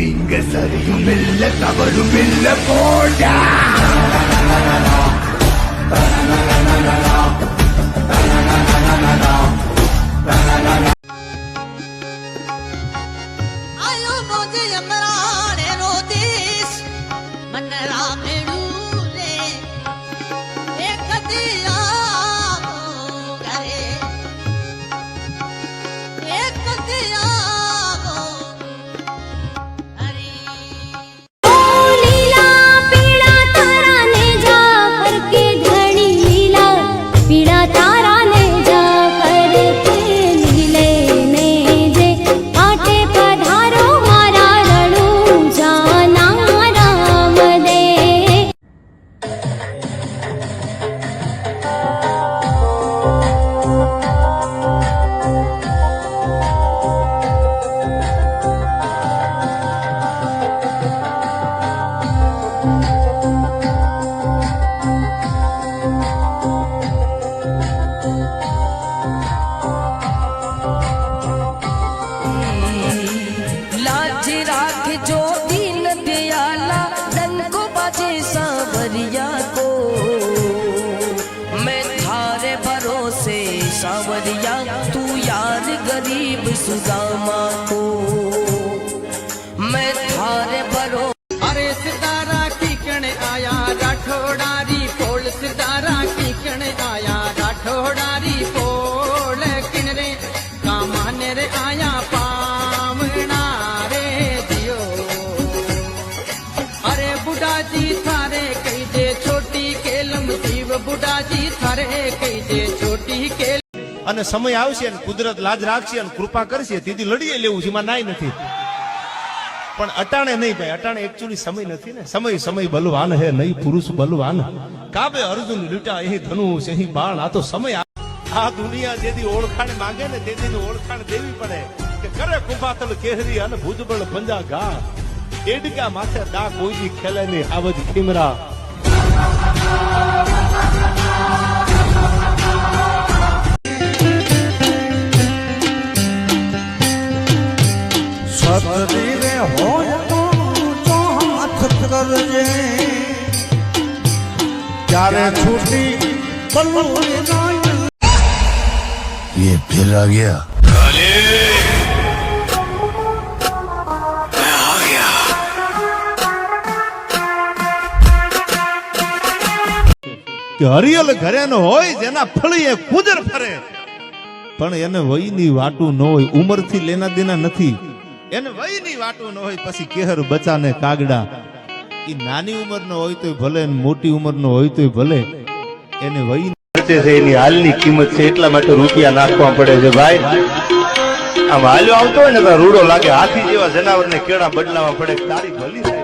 இங்க சரியும் இல்ல தவறும் இல்ல போடா सावरिया तू यार गरीब सुदामा को मैं थारे भरो। अरे सितारा कीकणे आया राठोडारी पोल सितारा कीकणे आया राठोडारी पोल किनरे कामाने रे आया पावना रे दियो। अरे बुढ़ाजी थारे कही दे छोटी केलम जीव बुढ़ाजी थारे कही दे छोटी केलम અને સમય આવશે અને કુદરત લાજ રાખશે અને કૃપા કરશે તેથી લડીએ લેવું છે એમાં નાય નથી પણ અટાણે નહીં ભાઈ અટાણે એકચ્યુઅલી સમય નથી ને સમય સમય બલવાન હે નહીં પુરુષ બલવાન કાબે અર્જુન લૂટા અહીં ધનુષ અહીં બાણ આ તો સમય આ દુનિયા જેથી ઓળખાણ માંગે ને તેથી ઓળખાણ દેવી પડે કે કરે કુંભાતલ કેહરી અને ભુજબળ પંજા ગા એડકા માથે દા કોઈ ખેલે નહીં આવજ ખીમરા સતરીરે હોય તો હાથ કરજે ત્યારે છૂટી ये फिर आ गया કે હરિયલ ઘરે નો હોય જેના ફળીએ કુદર ફરે પણ એને વયની વાટું ન હોય ઉંમરથી લેના દેના નથી એને વયની વાટું ન હોય પછી કેહર બચાને કાગડા ઈ નાની ઉંમરનો હોય તોય ભલે ને મોટી ઉંમરનો હોય તોય ભલે એને વય છે એની હાલની કિંમત છે એટલા માટે રૂપિયા નાખવા પડે છે ભાઈ આમ હાલ્યો આવતો હોય ને તો રૂડો લાગે હાથી જેવા જનાવરને કેળા બદલાવા પડે તારી ભલી